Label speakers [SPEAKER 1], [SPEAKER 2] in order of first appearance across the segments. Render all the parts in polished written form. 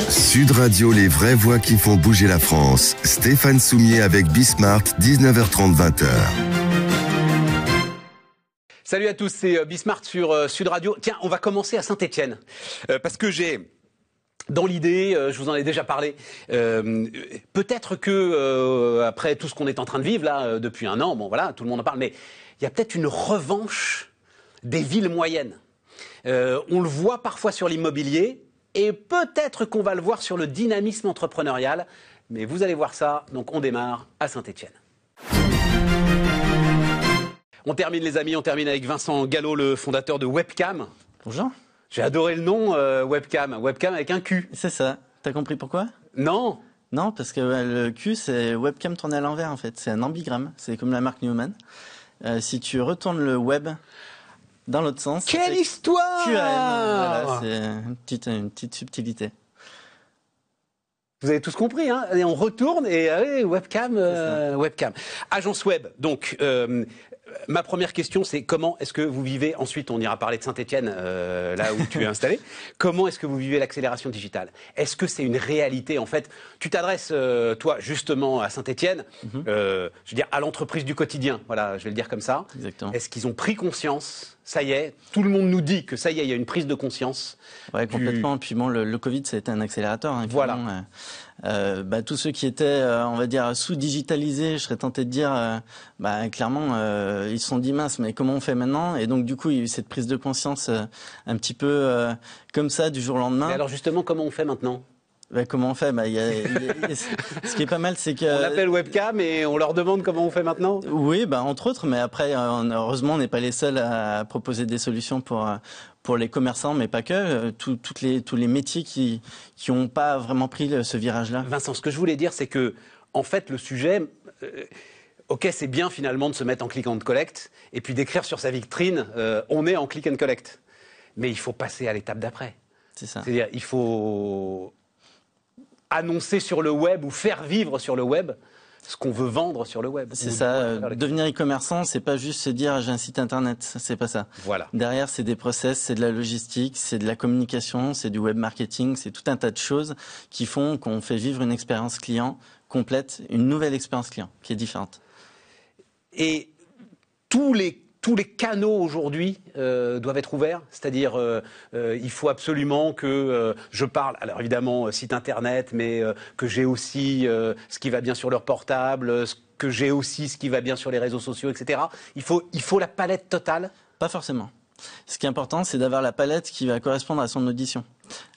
[SPEAKER 1] Sud Radio, les vraies voix qui font bouger la France. Stéphane Soumier avec Bismart, 19h30, 20h.
[SPEAKER 2] Salut à tous, c'est Bismart sur Sud Radio. Tiens, on va commencer à Saint-Étienne. Parce que j'ai... Dans l'idée, je vous en ai déjà parlé, peut-être que après tout ce qu'on est en train de vivre là depuis un an, bon voilà, tout le monde en parle, mais il y a peut-être une revanche des villes moyennes. On le voit parfois sur l'immobilier et peut-être qu'on va le voir sur le dynamisme entrepreneurial, mais vous allez voir ça, donc on démarre à Saint-Étienne. On termine les amis, on termine avec Vincent Gallo, le fondateur de Webcam.
[SPEAKER 3] Bonjour.
[SPEAKER 2] J'ai adoré le nom Webcam, Webcam avec un Q.
[SPEAKER 3] C'est ça. T'as compris pourquoi?
[SPEAKER 2] Non.
[SPEAKER 3] Non, parce que le Q, c'est Webcam tourné à l'envers en fait. C'est un ambigramme. C'est comme la marque Newman. Si tu retournes le web dans l'autre sens.
[SPEAKER 2] Quelle histoire!
[SPEAKER 3] QAM. Voilà, c'est une petite subtilité.
[SPEAKER 2] Vous avez tous compris, hein? Et on retourne et allez, Webcam, Webcam. Agence web, donc... ma première question, c'est comment est-ce que vous vivez, ensuite on ira parler de Saint-Étienne, là où tu es installé, comment est-ce que vous vivez l'accélération digitale? Est-ce que c'est une réalité en fait? Tu t'adresses, toi, justement à Saint-Étienne, je veux dire, à l'entreprise du quotidien, voilà, je vais le dire comme ça.
[SPEAKER 3] Exactement.
[SPEAKER 2] Est-ce qu'ils ont pris conscience? Ça y est, tout le monde nous dit que ça y est, il y a une prise de conscience.
[SPEAKER 3] Ouais, complètement. Puis bon, le Covid, ça a été un accélérateur. Hein,
[SPEAKER 2] voilà.
[SPEAKER 3] Tous ceux qui étaient, on va dire, sous-digitalisés, je serais tenté de dire, clairement, ils se sont dit mince, mais comment on fait maintenant? Et donc du coup, il y a eu cette prise de conscience un petit peu comme ça du jour au lendemain.
[SPEAKER 2] Et alors justement, comment on fait maintenant?
[SPEAKER 3] Comment on fait? Ce qui est pas mal, c'est que...
[SPEAKER 2] On appelle Webcam et on leur demande comment on fait maintenant?
[SPEAKER 3] Oui, entre autres, mais après, heureusement, on n'est pas les seuls à proposer des solutions pour les commerçants, mais pas que, tous les métiers qui n'ont pas vraiment pris ce virage-là.
[SPEAKER 2] Vincent, ce que je voulais dire, c'est que, en fait, le sujet... ok, c'est bien finalement de se mettre en click and collect et puis d'écrire sur sa vitrine on est en click and collect. Mais il faut passer à l'étape d'après.
[SPEAKER 3] C'est ça.
[SPEAKER 2] C'est-à-dire il faut annoncer sur le web ou faire vivre sur le web ce qu'on veut vendre sur le web.
[SPEAKER 3] C'est ça. Devenir e-commerçant, c'est pas juste se dire j'ai un site internet. C'est pas ça.
[SPEAKER 2] Voilà.
[SPEAKER 3] Derrière, c'est des process, c'est de la logistique, c'est de la communication, c'est du web marketing, c'est tout un tas de choses qui font qu'on fait vivre une expérience client complète, une nouvelle expérience client qui est différente.
[SPEAKER 2] Et tous les canaux aujourd'hui doivent être ouverts, c'est-à-dire il faut absolument que je parle, alors évidemment site internet, mais que j'ai aussi ce qui va bien sur leur portable, que j'ai aussi ce qui va bien sur les réseaux sociaux, etc. Il faut la palette totale?
[SPEAKER 3] Pas forcément. Ce qui est important, c'est d'avoir la palette qui va correspondre à son audition,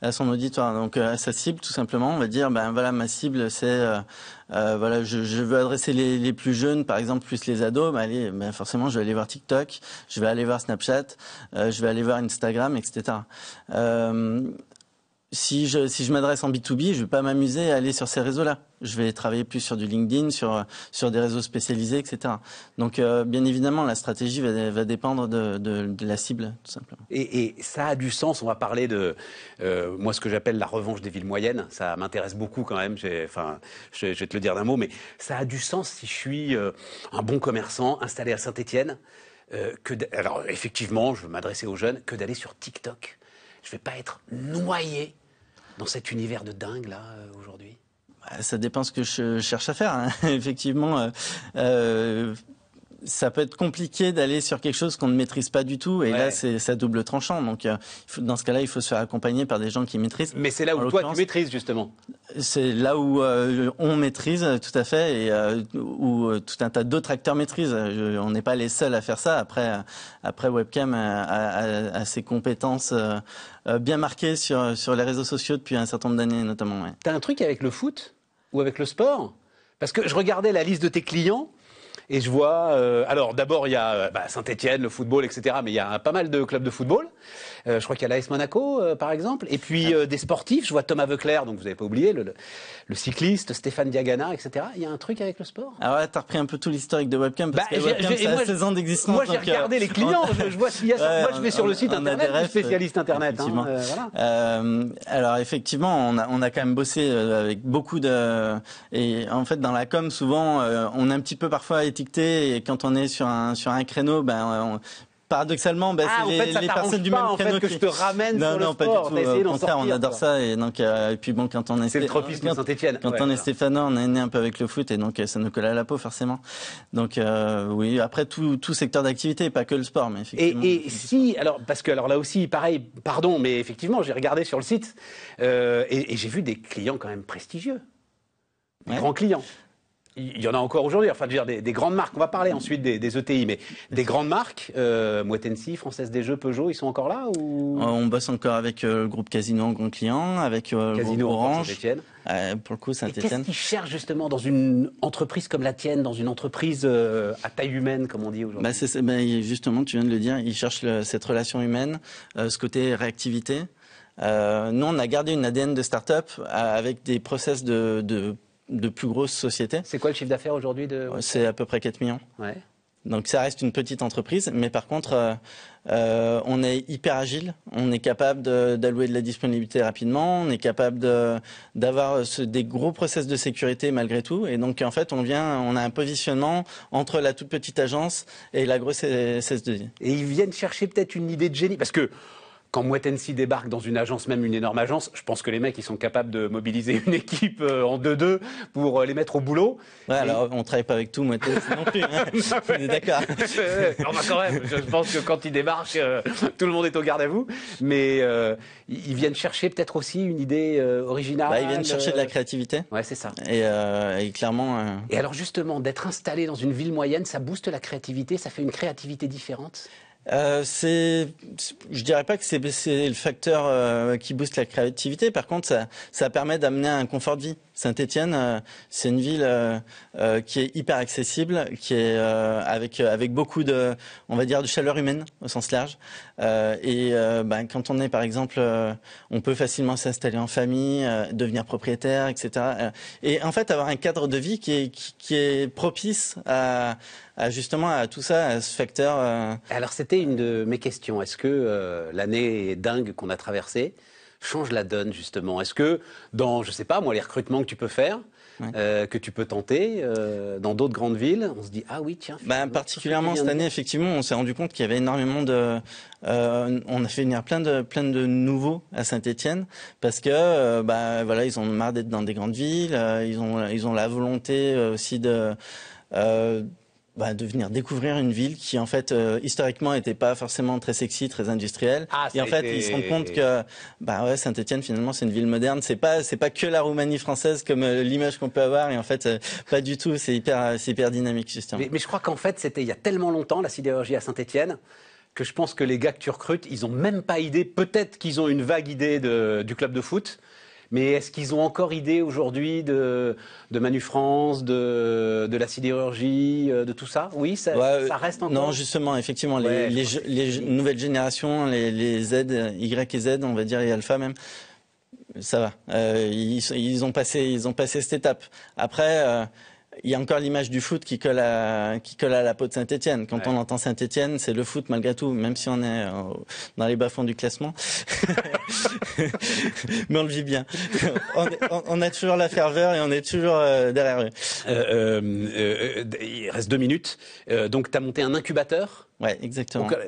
[SPEAKER 3] à son auditoire. Donc à sa cible, tout simplement, on va dire, voilà, ma cible, c'est, voilà, je veux adresser les plus jeunes, par exemple, plus les ados. Forcément, je vais aller voir TikTok, je vais aller voir Snapchat, je vais aller voir Instagram, etc. Si je m'adresse en B2B, je vais pas m'amuser à aller sur ces réseaux-là. Je vais travailler plus sur du LinkedIn, sur des réseaux spécialisés, etc. Donc, bien évidemment, la stratégie va dépendre de la cible, tout simplement.
[SPEAKER 2] Et ça a du sens. On va parler de moi ce que j'appelle la revanche des villes moyennes. Ça m'intéresse beaucoup quand même. Je vais te le dire d'un mot, mais ça a du sens si je suis un bon commerçant installé à Saint-Étienne. Alors effectivement, je veux m'adresser aux jeunes, que d'aller sur TikTok. Je vais pas être noyé dans cet univers de dingue là aujourd'hui.
[SPEAKER 3] Ça dépend ce que je cherche à faire. Hein. Effectivement, ça peut être compliqué d'aller sur quelque chose qu'on ne maîtrise pas du tout. Et là, c'est ça double tranchant. Donc, dans ce cas-là, il faut se faire accompagner par des gens qui maîtrisent.
[SPEAKER 2] Mais c'est là où toi, tu maîtrises, justement.
[SPEAKER 3] C'est là où on maîtrise, tout à fait, et où tout un tas d'autres acteurs maîtrisent. On n'est pas les seuls à faire ça. Après Webcam a ses compétences bien marquées sur les réseaux sociaux depuis un certain nombre d'années, notamment. Ouais.
[SPEAKER 2] T'as un truc avec le foot ou avec le sport? Parce que je regardais la liste de tes clients. Et je vois, alors d'abord il y a Saint-Étienne, le football, etc. Mais il y a pas mal de clubs de football. Je crois qu'il y a l'AS Monaco, par exemple. Et puis des sportifs, je vois Thomas Voeckler, donc vous n'avez pas oublié, le cycliste, Stéphane Diagana, etc. Il y a un truc avec le sport?
[SPEAKER 3] Ah ouais, t'as repris un peu tout l'historique de Webcam, parce que Webcam, ça a 16 ans d'existence.
[SPEAKER 2] Moi, j'ai regardé les clients, je vois s'il y a ça. Moi, je vais sur le site internet, je suis spécialiste internet.
[SPEAKER 3] Voilà. Alors effectivement, on a quand même bossé avec beaucoup et en fait, dans la com, souvent, on est un petit peu parfois étiqueté, et quand on est sur un créneau, paradoxalement, c'est les personnes du même créneau
[SPEAKER 2] que je te ramène sur le
[SPEAKER 3] non,
[SPEAKER 2] sport.
[SPEAKER 3] Pas du tout. Au contraire, on adore ça. Et donc, et puis bon, quand on est
[SPEAKER 2] c'est le tropisme de Saint-Etienne.
[SPEAKER 3] Quand on est stéphanois, on est né un peu avec le foot et donc ça nous colle à la peau forcément. Donc oui, après tout secteur d'activité, pas que le sport, mais effectivement.
[SPEAKER 2] Et si, alors parce que alors là aussi, pareil, pardon, mais effectivement, j'ai regardé sur le site et j'ai vu des clients quand même prestigieux, des grands clients. Il y en a encore aujourd'hui, enfin, je veux dire, des grandes marques. On va parler ensuite des ETI, mais des grandes marques, Moët Hennessy, Française des Jeux, Peugeot, ils sont encore là ou...
[SPEAKER 3] On bosse encore avec le groupe Casino en grand client, avec le groupe Orange.
[SPEAKER 2] Saint-Etienne.
[SPEAKER 3] Pour le coup, Saint-Etienne.
[SPEAKER 2] Qu'est-ce qu'ils cherchent justement dans une entreprise comme la tienne, dans une entreprise à taille humaine, comme on dit aujourd'hui?
[SPEAKER 3] Justement, tu viens de le dire, ils cherchent cette relation humaine, ce côté réactivité. Nous, on a gardé une ADN de start-up avec des process de plus grosses sociétés.
[SPEAKER 2] C'est quoi le chiffre d'affaires aujourd'hui
[SPEAKER 3] C'est à peu près 4 millions.
[SPEAKER 2] Ouais.
[SPEAKER 3] Donc ça reste une petite entreprise, mais par contre, on est hyper agile, on est capable d'allouer de la disponibilité rapidement, on est capable d'avoir des gros process de sécurité malgré tout, et donc en fait on a un positionnement entre la toute petite agence et la grosse SS2I.
[SPEAKER 2] Et ils viennent chercher peut-être une idée de génie, parce que quand Moët Hennessy débarque dans une agence, même une énorme agence, je pense que les mecs, ils sont capables de mobiliser une équipe en 2-2 pour les mettre au boulot.
[SPEAKER 3] Ouais, alors on travaille pas avec tout Moët Hennessy non plus. Hein. On est d'accord.
[SPEAKER 2] Quand même, je pense que quand ils débarquent, tout le monde est au garde à vous. Mais ils viennent chercher peut-être aussi une idée originale.
[SPEAKER 3] Ils viennent chercher de la créativité.
[SPEAKER 2] Ouais, c'est ça.
[SPEAKER 3] Et clairement.
[SPEAKER 2] Et alors justement, d'être installé dans une ville moyenne, ça booste la créativité, ça fait une créativité différente.
[SPEAKER 3] Je dirais pas que c'est le facteur qui booste la créativité. Par contre, ça permet d'amener un confort de vie. Saint-Etienne, c'est une ville qui est hyper accessible, qui est avec beaucoup de, on va dire, de chaleur humaine au sens large. Quand on est, par exemple, on peut facilement s'installer en famille, devenir propriétaire, etc. Et en fait, avoir un cadre de vie qui est propice à justement à tout ça, à ce facteur.
[SPEAKER 2] Alors, c'était une de mes questions. Est-ce que l'année dingue qu'on a traversée change la donne, justement? Est-ce que dans, je sais pas, moi, les recrutements que tu peux faire, que tu peux tenter dans d'autres grandes villes, on se dit, ah oui, tiens.
[SPEAKER 3] Particulièrement cette année, effectivement, on s'est rendu compte qu'il y avait énormément on a fait venir plein de nouveaux à Saint-Etienne parce que, ils ont marre d'être dans des grandes villes, ils ont la volonté aussi de venir découvrir une ville qui en fait historiquement était pas forcément très sexy, très industrielle. Et en fait ils se rendent compte que Saint-Etienne finalement c'est une ville moderne. C'est pas que la Roumanie française comme l'image qu'on peut avoir. Et en fait pas du tout. C'est hyper dynamique justement.
[SPEAKER 2] Mais je crois qu'en fait c'était il y a tellement longtemps la sidérurgie à Saint-Etienne que je pense que les gars que tu recrutes ils ont même pas idée. Peut-être qu'ils ont une vague idée du club de foot. Mais est-ce qu'ils ont encore idée aujourd'hui de Manu France, de la sidérurgie, de tout ça? Oui, ça reste encore.
[SPEAKER 3] Non, justement, effectivement, les nouvelles générations, les Z, Y et Z, on va dire, et Alpha même, ça va. Ils ont passé cette étape. Après. Il y a encore l'image du foot qui colle à la peau de Saint-Etienne. Quand on entend Saint-Etienne, c'est le foot malgré tout, même si on est dans les bas-fonds du classement. Mais on le vit bien. On a toujours la ferveur et on est toujours derrière eux.
[SPEAKER 2] Il reste 2 minutes. Donc, tu as monté un incubateur?
[SPEAKER 3] Ouais, exactement.
[SPEAKER 2] Donc,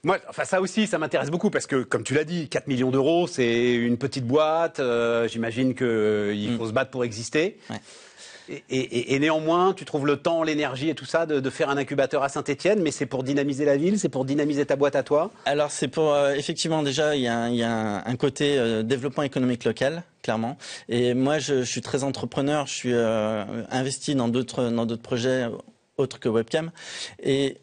[SPEAKER 2] moi, ça aussi, ça m'intéresse beaucoup parce que, comme tu l'as dit, 4 millions d'euros, c'est une petite boîte. J'imagine qu'il faut se battre pour exister. Ouais. Et néanmoins, tu trouves le temps, l'énergie et tout ça de faire un incubateur à Saint-Etienne, mais c'est pour dynamiser la ville, c'est pour dynamiser ta boîte à toi?
[SPEAKER 3] Alors c'est pour, effectivement déjà, il y a un côté développement économique local, clairement. Et moi, je suis très entrepreneur, je suis investi dans d'autres projets autre que Webcam. Et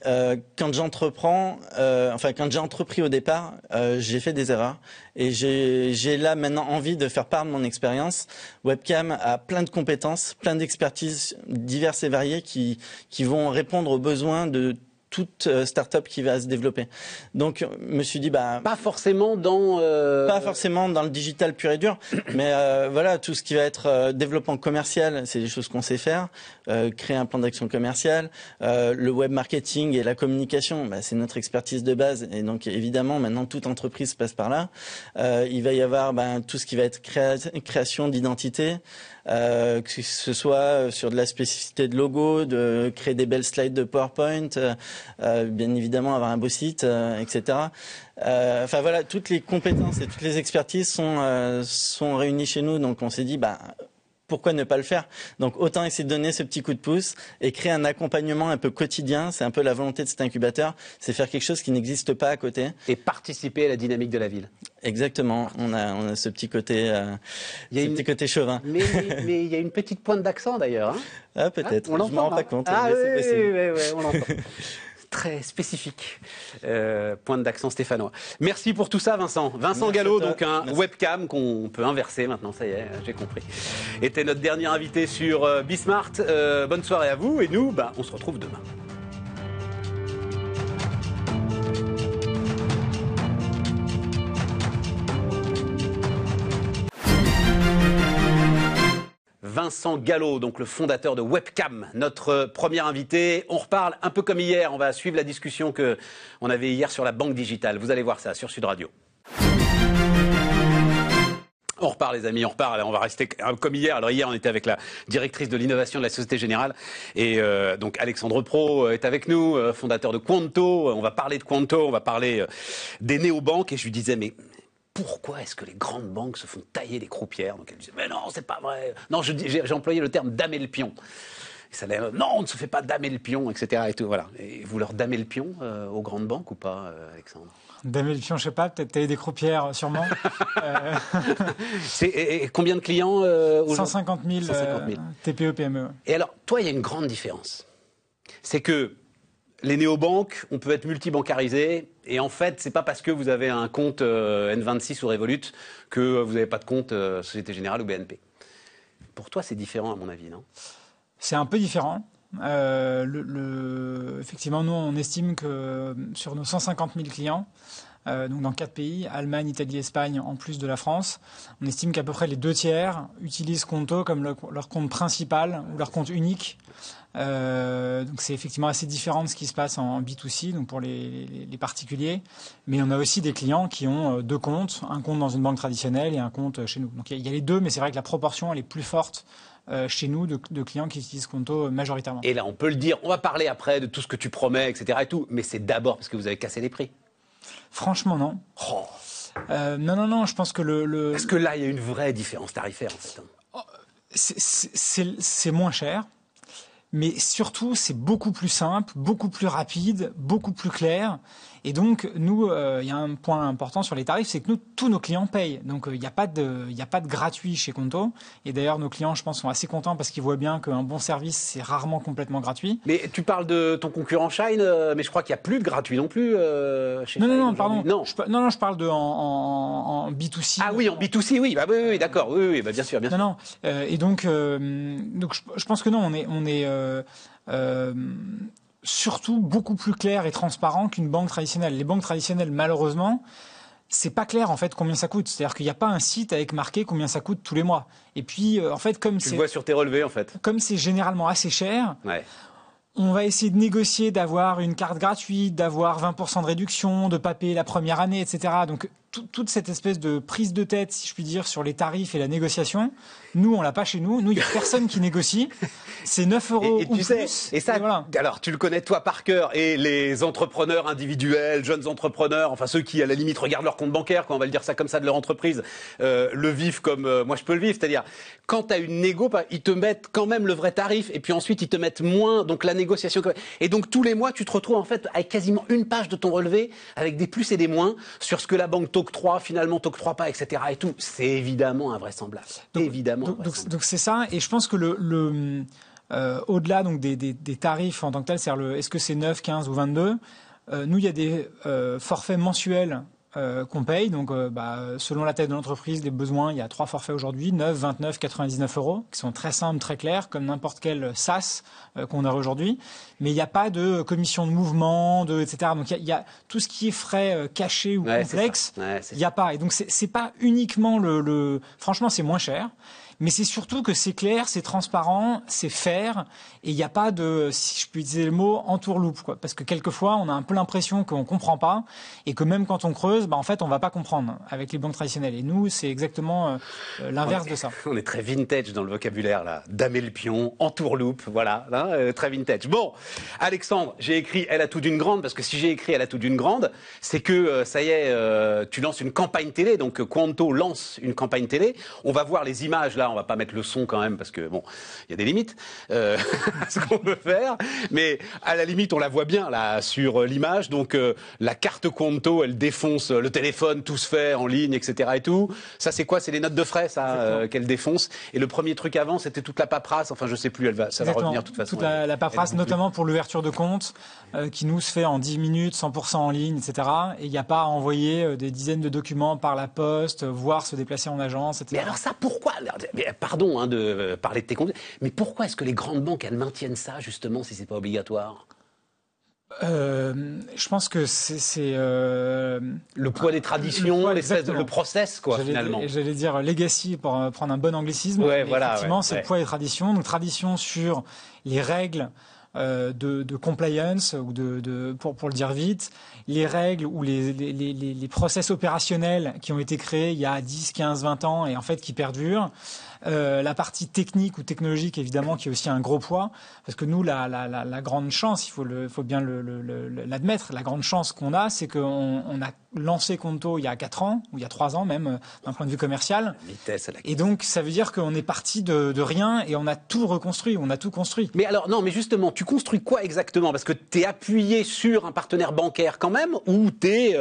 [SPEAKER 3] quand j'entreprends, quand j'ai entrepris au départ, j'ai fait des erreurs. Et j'ai là maintenant envie de faire part de mon expérience. Webcam a plein de compétences, plein d'expertises diverses et variées qui vont répondre aux besoins de toute start-up qui va se développer. Donc, je me suis dit, pas forcément dans le digital pur et dur, mais tout ce qui va être développement commercial, c'est des choses qu'on sait faire. Créer un plan d'action commercial, le web marketing et la communication, c'est notre expertise de base. Et donc, évidemment, maintenant, toute entreprise passe par là. Il va y avoir tout ce qui va être création d'identité. Que ce soit sur de la spécificité de logo, de créer des belles slides de PowerPoint, bien évidemment avoir un beau site, etc. Enfin voilà, toutes les compétences et toutes les expertises sont réunies chez nous, donc on s'est dit pourquoi ne pas le faire? Donc autant essayer de donner ce petit coup de pouce et créer un accompagnement un peu quotidien. C'est un peu la volonté de cet incubateur, c'est faire quelque chose qui n'existe pas à côté.
[SPEAKER 2] Et participer à la dynamique de la ville.
[SPEAKER 3] Exactement, on a ce petit côté, petit côté chauvin.
[SPEAKER 2] Mais il y a une petite pointe d'accent d'ailleurs. Hein.
[SPEAKER 3] Ah peut-être,
[SPEAKER 2] je
[SPEAKER 3] m'en rends pas compte.
[SPEAKER 2] Ah
[SPEAKER 3] mais c'est possible.
[SPEAKER 2] oui, on l'entend. Très spécifique, pointe d'accent stéphanois. Merci pour tout ça, Vincent. Vincent Gallo, donc un webcam qu'on peut inverser maintenant, ça y est, j'ai compris. Était notre dernier invité sur Bismart. Bonne soirée à vous et nous, on se retrouve demain. Vincent Gallo, donc le fondateur de Webcam, notre premier invité. On reparle un peu comme hier, on va suivre la discussion qu'on avait hier sur la banque digitale. Vous allez voir ça sur Sud Radio. On repart les amis, on repart. On va rester comme hier. Alors hier on était avec la directrice de l'innovation de la Société Générale et donc Alexandre Pro est avec nous, fondateur de Quanto. On va parler de Quanto, on va parler des néobanques et je lui disais mais pourquoi est-ce que les grandes banques se font tailler les croupières? Donc elle disait mais non c'est pas vrai. Non j'ai employé le terme damer le pion. Non, on ne se fait pas damer le pion, etc. Et tout, voilà. Et vous leur damez le pion aux grandes banques ou pas, Alexandre?
[SPEAKER 4] Damer le pion, je sais pas, peut-être tailler des croupières, sûrement.
[SPEAKER 2] Et combien de clients
[SPEAKER 4] 150 000, 150 000. TPE, PME.
[SPEAKER 2] Et alors, toi, il y a une grande différence. C'est que les néobanques, on peut être multibancarisé, et en fait, c'est pas parce que vous avez un compte N26 ou Revolut que vous n'avez pas de compte Société Générale ou BNP. Pour toi, c'est différent, à mon avis, non?
[SPEAKER 4] C'est un peu différent. Effectivement, nous, on estime que sur nos 150 000 clients, donc dans 4 pays, Allemagne, Italie, Espagne, en plus de la France, on estime qu'à peu près les 2/3 utilisent Quanto comme leur compte principal ou leur compte unique. Donc c'est effectivement assez différent de ce qui se passe en B2C, donc pour les particuliers. Mais on a aussi des clients qui ont 2 comptes, un compte dans une banque traditionnelle et un compte chez nous. Donc il y a les deux, mais c'est vrai que la proportion, elle est plus forte chez nous de clients qui utilisent Quanto majoritairement.
[SPEAKER 2] Et là, on peut le dire, on va parler après de tout ce que tu promets, etc. et tout, mais c'est d'abord parce que vous avez cassé les prix.
[SPEAKER 4] Franchement, non.
[SPEAKER 2] Oh.
[SPEAKER 4] Non, je pense que
[SPEAKER 2] Parce que là, il y a une vraie différence tarifaire, en fait.
[SPEAKER 4] C'est moins cher, mais surtout, c'est beaucoup plus simple, beaucoup plus rapide, beaucoup plus clair. Et donc, nous, il y a un point important sur les tarifs, c'est que nous, tous nos clients payent. Donc, il n'y a pas de gratuit chez Quanto. Et d'ailleurs, nos clients, je pense, sont assez contents parce qu'ils voient bien qu'un bon service, c'est rarement complètement gratuit.
[SPEAKER 2] Mais tu parles de ton concurrent Shine, mais je crois qu'il n'y a plus de gratuit non plus chez Shine.
[SPEAKER 4] Non, pardon. Non, je parle en B2C.
[SPEAKER 2] Ah oui, en B2C, oui. Oui, d'accord. Oui, bien sûr.
[SPEAKER 4] Non. Et donc je pense que non, on est surtout beaucoup plus clair et transparent qu'une banque traditionnelle. Les banques traditionnelles, malheureusement, c'est pas clair en fait combien ça coûte. C'est-à-dire qu'il n'y a pas un site avec marqué combien ça coûte tous les mois. Et puis en fait, comme
[SPEAKER 2] tu le vois sur tes relevés en fait.
[SPEAKER 4] Comme c'est généralement assez cher.
[SPEAKER 2] Ouais.
[SPEAKER 4] On va essayer de négocier, d'avoir une carte gratuite, d'avoir 20% de réduction, de pas payer la première année, etc. Donc toute cette espèce de prise de tête, si je puis dire, sur les tarifs et la négociation, nous, on l'a pas chez nous. Nous, il y a personne qui négocie. C'est 9 €
[SPEAKER 2] et
[SPEAKER 4] ou
[SPEAKER 2] tu sais,
[SPEAKER 4] plus.
[SPEAKER 2] Et ça,
[SPEAKER 4] voilà.
[SPEAKER 2] Alors, tu le connais toi par cœur. Et les entrepreneurs individuels, jeunes entrepreneurs, enfin ceux qui, à la limite, regardent leur compte bancaire, quand on va le dire ça comme ça, de leur entreprise, le vivent comme moi je peux le vivre. C'est-à-dire, quand tu as une négo, ils te mettent quand même le vrai tarif. Et puis ensuite, ils te mettent moins, donc la négociation. Et donc, tous les mois, tu te retrouves en fait avec quasiment une page de ton relevé, avec des plus et des moins, sur ce que la banque t'octroie, finalement t'octroie pas, etc. et tout. C'est évidemment invraisemblable.
[SPEAKER 4] Donc c'est ça. Et je pense que au-delà donc des tarifs en tant que tel, c'est-à-dire est-ce que c'est 9, 15 ou 22, nous, il y a des forfaits mensuels qu'on paye. Donc, selon la taille de l'entreprise, les besoins, il y a 3 forfaits aujourd'hui, 9, 29, 99 €, qui sont très simples, très clairs, comme n'importe quel SaaS qu'on a aujourd'hui. Mais il n'y a pas de commission de mouvement, etc. Donc, il y a tout ce qui est frais cachés ou complexes, il n'y a pas. Et donc, c'est pas uniquement franchement, c'est moins cher. Mais c'est surtout que c'est clair, c'est transparent, c'est fair, et il n'y a pas de, si je puis utiliser le mot, entourloupe, quoi. Parce que quelquefois, on a un peu l'impression qu'on comprend pas, et que même quand on creuse, choses, en fait, on va pas comprendre avec les banques traditionnelles. Et nous, c'est exactement l'inverse de ça.
[SPEAKER 2] On est très vintage dans le vocabulaire, là. Damer le pion, entourloupe, voilà, hein, très vintage. Bon, Alexandre, j'ai écrit Elle a tout d'une grande, parce que si j'ai écrit Elle a tout d'une grande, c'est que, ça y est, tu lances une campagne télé, donc Quanto lance une campagne télé. On va voir les images, là, on va pas mettre le son quand même, parce que, bon, il y a des limites à ce qu'on peut faire, mais à la limite, on la voit bien, là, sur l'image, donc la carte Quanto, elle défonce le téléphone, tout se fait en ligne, etc. et tout. Ça, c'est quoi? C'est les notes de frais, ça, qu'elle défonce. Et le premier truc avant, c'était toute la paperasse. Enfin, je sais plus, ça va revenir de toute façon.
[SPEAKER 4] Toute la paperasse, notamment pour l'ouverture de compte, qui nous se fait en 10 minutes, 100% en ligne, etc. Et il n'y a pas à envoyer des dizaines de documents par la poste, voire se déplacer en agence, etc.
[SPEAKER 2] Mais alors ça, pourquoi? Pardon de parler de tes comptes, mais pourquoi est-ce que les grandes banques, elles maintiennent ça, justement, si c'est pas obligatoire?
[SPEAKER 4] Je pense que c'est
[SPEAKER 2] le poids des traditions, le process, quoi, finalement.
[SPEAKER 4] J'allais dire legacy pour prendre un bon anglicisme.
[SPEAKER 2] Ouais, voilà,
[SPEAKER 4] effectivement, c'est le poids des traditions. Donc tradition sur les règles de compliance ou pour le dire vite, les règles ou les process opérationnels qui ont été créés il y a 10, 15, 20 ans et en fait qui perdurent. La partie technique ou technologique, évidemment, qui est aussi un gros poids, parce que nous, la grande chance, il faut bien l'admettre, la grande chance qu'on a, c'est qu'on a lancé Quanto il y a 4 ans, ou il y a 3 ans même, d'un point de vue commercial. Et donc, ça veut dire qu'on est parti de rien et on a tout reconstruit, on a tout construit.
[SPEAKER 2] Mais alors, non, mais justement, tu construis quoi exactement? Parce que tu es appuyé sur un partenaire bancaire quand même, ou tu es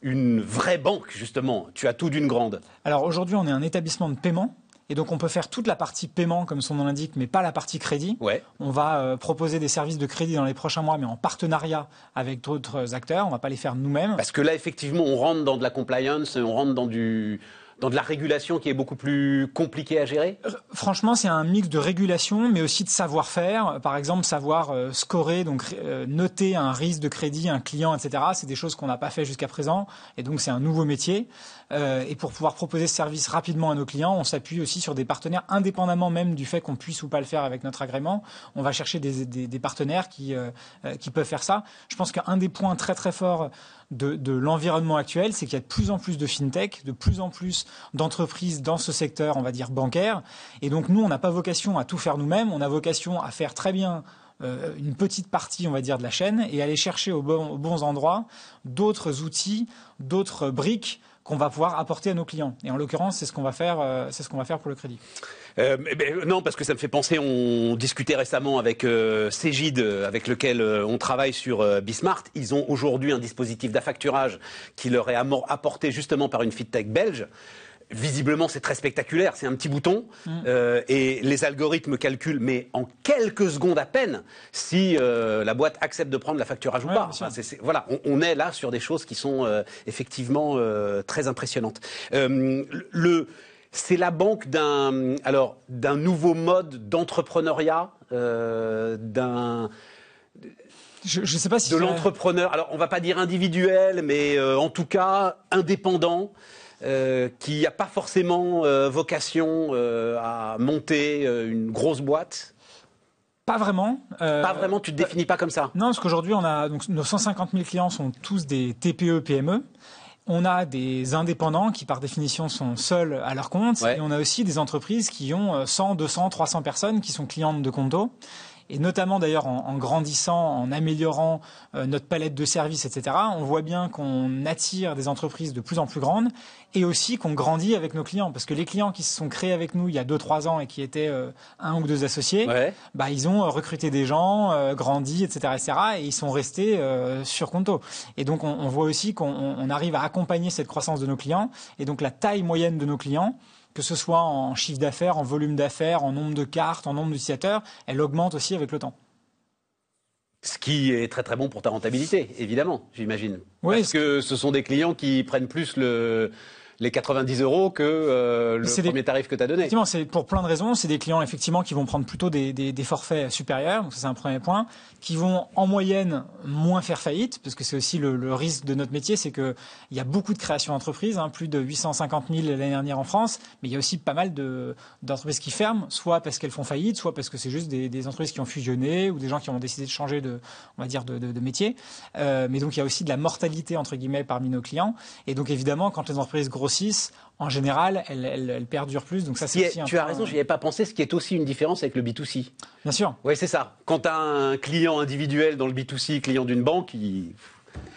[SPEAKER 2] une vraie banque, justement? Tu as tout d'une grande.
[SPEAKER 4] Alors, aujourd'hui, on est un établissement de paiement. Et donc, on peut faire toute la partie paiement, comme son nom l'indique, mais pas la partie crédit.
[SPEAKER 2] Ouais.
[SPEAKER 4] On va proposer des services de crédit dans les prochains mois, mais en partenariat avec d'autres acteurs. On va pas les faire nous-mêmes.
[SPEAKER 2] Parce que là, effectivement, on rentre dans de la compliance, on rentre dans de la régulation qui est beaucoup plus compliquée à gérer?
[SPEAKER 4] Franchement, c'est un mix de régulation, mais aussi de savoir-faire. Par exemple, savoir scorer, donc noter un risque de crédit, un client, etc. C'est des choses qu'on n'a pas fait jusqu'à présent. Et donc, c'est un nouveau métier. Et pour pouvoir proposer ce service rapidement à nos clients, on s'appuie aussi sur des partenaires, indépendamment même du fait qu'on puisse ou pas le faire avec notre agrément. On va chercher des partenaires qui peuvent faire ça. Je pense qu'un des points très très forts de l'environnement actuel, c'est qu'il y a de plus en plus de fintech, de plus en plus d'entreprises dans ce secteur, on va dire bancaire. Et donc nous, on n'a pas vocation à tout faire nous-mêmes, on a vocation à faire très bien une petite partie, on va dire, de la chaîne et aller chercher aux bons endroits d'autres outils, d'autres briques qu'on va pouvoir apporter à nos clients. Et en l'occurrence, c'est ce qu'on va faire pour le crédit.
[SPEAKER 2] Non, parce que ça me fait penser, on discutait récemment avec Cégide, avec lequel on travaille sur Bismart. Ils ont aujourd'hui un dispositif d'affacturage qui leur est apporté justement par une fintech belge. Visiblement, c'est très spectaculaire. C'est un petit bouton et les algorithmes calculent, mais en quelques secondes à peine, si la boîte accepte de prendre l'affacturage ou pas. Enfin, voilà, on est là sur des choses qui sont effectivement très impressionnantes. C'est la banque d'un nouveau mode d'entrepreneuriat,
[SPEAKER 4] je sais pas si
[SPEAKER 2] de l'entrepreneur. Alors, on va pas dire individuel, mais en tout cas indépendant. Qui n'a pas forcément vocation à monter une grosse boîte?
[SPEAKER 4] Pas vraiment.
[SPEAKER 2] Pas vraiment, tu ne te définis pas comme ça?
[SPEAKER 4] Non, parce qu'aujourd'hui, nos 150 000 clients sont tous des TPE, PME. On a des indépendants qui, par définition, sont seuls à leur compte. Ouais. Et on a aussi des entreprises qui ont 100, 200, 300 personnes qui sont clientes de Quanto. Et notamment d'ailleurs en grandissant, en améliorant notre palette de services, etc., on voit bien qu'on attire des entreprises de plus en plus grandes et aussi qu'on grandit avec nos clients. Parce que les clients qui se sont créés avec nous il y a 2-3 ans et qui étaient 1 ou 2 associés, ouais. Ils ont recruté des gens, grandi, etc., et ils sont restés sur Quanto. Et donc on voit aussi qu'on arrive à accompagner cette croissance de nos clients. Et donc la taille moyenne de nos clients, que ce soit en chiffre d'affaires, en volume d'affaires, en nombre de cartes, en nombre d'utilisateurs, elle augmente aussi avec le temps.
[SPEAKER 2] Ce qui est très très bon pour ta rentabilité, évidemment, j'imagine.
[SPEAKER 4] Oui,
[SPEAKER 2] parce que ce sont des clients qui prennent plus les 90 € que le premier tarif que tu as donné.
[SPEAKER 4] Effectivement, c'est pour plein de raisons. C'est des clients effectivement qui vont prendre plutôt des forfaits supérieurs, donc ça c'est un premier point, qui vont en moyenne moins faire faillite, parce que c'est aussi le risque de notre métier, c'est que il y a beaucoup de créations d'entreprises, plus de 850 000 l'année dernière en France, mais il y a aussi pas mal d'entreprises qui ferment, soit parce qu'elles font faillite, soit parce que c'est juste des entreprises qui ont fusionné ou des gens qui ont décidé de changer de métier. Mais donc il y a aussi de la mortalité entre guillemets parmi nos clients, et donc évidemment quand les entreprises grossissent, en général, elles perdurent plus. Donc ça, c'est aussi
[SPEAKER 2] tu as raison, j'y avais pas pensé. Ce qui est aussi une différence avec le B2C.
[SPEAKER 4] Bien sûr.
[SPEAKER 2] Oui, c'est ça. Quand tu as un client individuel dans le B2C, client d'une banque,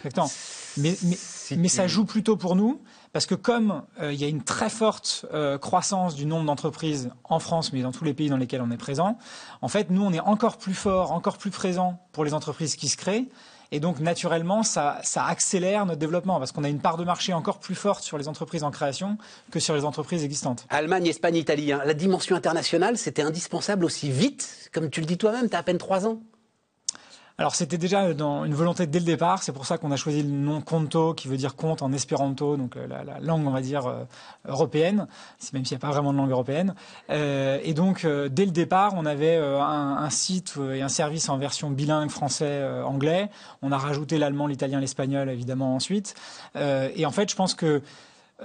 [SPEAKER 4] Exactement. Mais ça joue plutôt pour nous, parce que comme il y a une très forte croissance du nombre d'entreprises en France, mais dans tous les pays dans lesquels on est présent, en fait, nous, on est encore plus fort, encore plus présent pour les entreprises qui se créent. Et donc, naturellement, ça accélère notre développement parce qu'on a une part de marché encore plus forte sur les entreprises en création que sur les entreprises existantes.
[SPEAKER 2] Allemagne, Espagne, Italie, la dimension internationale, c'était indispensable aussi vite. Comme tu le dis toi-même, tu as à peine 3 ans.
[SPEAKER 4] Alors, c'était déjà dans une volonté dès le départ. C'est pour ça qu'on a choisi le nom Conto, qui veut dire compte en espéranto, donc la langue, on va dire, européenne, même s'il n'y a pas vraiment de langue européenne. Et donc, dès le départ, on avait un site et un service en version bilingue français-anglais. On a rajouté l'allemand, l'italien, l'espagnol, évidemment, ensuite. Et en fait, je pense que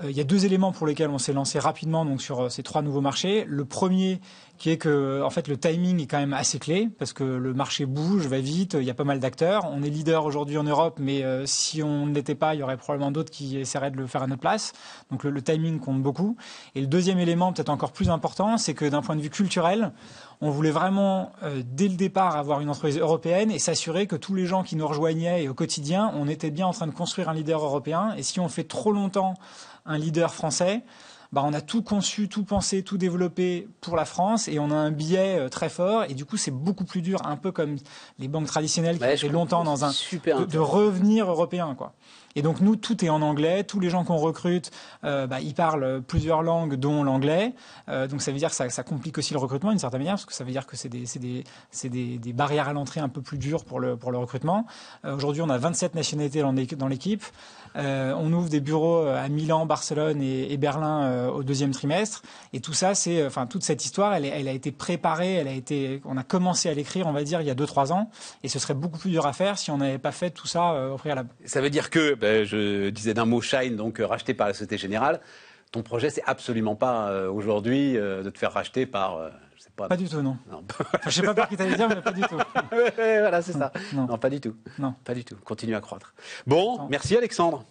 [SPEAKER 4] il y a 2 éléments pour lesquels on s'est lancé rapidement donc sur ces 3 nouveaux marchés. Le premier, qui est que en fait le timing est quand même assez clé parce que le marché bouge, va vite, il y a pas mal d'acteurs. On est leader aujourd'hui en Europe, mais si on ne l'était pas, il y aurait probablement d'autres qui essaieraient de le faire à notre place. Donc le timing compte beaucoup. Et le deuxième élément, peut-être encore plus important, c'est que d'un point de vue culturel, on voulait vraiment, dès le départ, avoir une entreprise européenne et s'assurer que tous les gens qui nous rejoignaient et au quotidien, on était bien en train de construire un leader européen. Et si on fait trop longtemps un leader français, on a tout conçu, tout pensé, tout développé pour la France et on a un biais très fort et du coup c'est beaucoup plus dur, un peu comme les banques traditionnelles qui ont fait longtemps dans de revenir européen, quoi. Et donc nous, tout est en anglais. Tous les gens qu'on recrute, ils parlent plusieurs langues, dont l'anglais. Donc ça veut dire que ça complique aussi le recrutement d'une certaine manière, parce que ça veut dire que c'est des barrières à l'entrée un peu plus dures pour le recrutement. Aujourd'hui, on a 27 nationalités dans l'équipe. On ouvre des bureaux à Milan, Barcelone et Berlin au 2e trimestre. Et tout ça, toute cette histoire, elle a été préparée, on a commencé à l'écrire, on va dire, il y a 2-3 ans. Et ce serait beaucoup plus dur à faire si on n'avait pas fait tout ça au préalable.
[SPEAKER 2] Ça veut dire que, je disais d'un mot Shine, donc racheté par la Société Générale. Ton projet, c'est absolument pas aujourd'hui de te faire racheter par...
[SPEAKER 4] Pas du tout, non. Je sais pas par qui t'allais dire, mais pas du tout.
[SPEAKER 2] Voilà, c'est ça. Non, pas du tout.
[SPEAKER 4] Non.
[SPEAKER 2] Pas du tout. Continue à croître. Bon, merci Alexandre.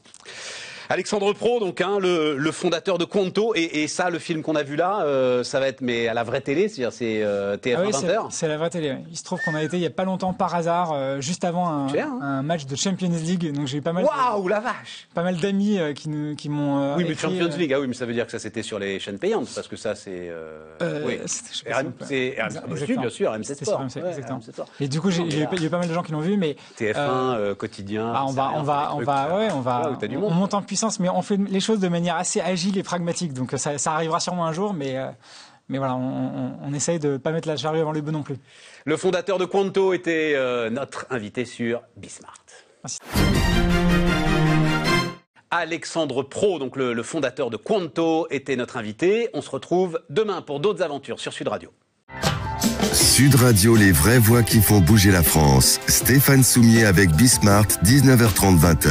[SPEAKER 2] Alexandre Pro, donc le fondateur de Conto, et ça, le film qu'on a vu là, ça va être mais à la vraie télé, c'est-à-dire c'est TF1 20h.
[SPEAKER 4] C'est la vraie télé. Ouais. Il se trouve qu'on a été il y a pas longtemps par hasard, juste avant un match de Champions League, donc j'ai eu pas mal.
[SPEAKER 2] Waouh, la vache!
[SPEAKER 4] Pas mal d'amis qui m'ont.
[SPEAKER 2] Oui, mais Champions League, mais ça veut dire que ça c'était sur les chaînes payantes, parce que ça c'est. Oui. C'est bien sûr, RMC Sport.
[SPEAKER 4] Exactement. Et du coup, il y a eu pas mal de gens qui l'ont vu, mais.
[SPEAKER 2] TF1 quotidien.
[SPEAKER 4] On monte en puissance, mais on fait les choses de manière assez agile et pragmatique. Donc ça arrivera sûrement un jour, mais voilà, on essaye de ne pas mettre la charrue avant les bœufs non plus.
[SPEAKER 2] Le fondateur de Conto était notre invité sur Bismart.
[SPEAKER 4] Merci.
[SPEAKER 2] Alexandre Pro, donc le fondateur de Conto, était notre invité. On se retrouve demain pour d'autres aventures sur Sud Radio.
[SPEAKER 1] Sud Radio, les vraies voix qui font bouger la France. Stéphane Soumier avec Bismart, 19h30, 20h.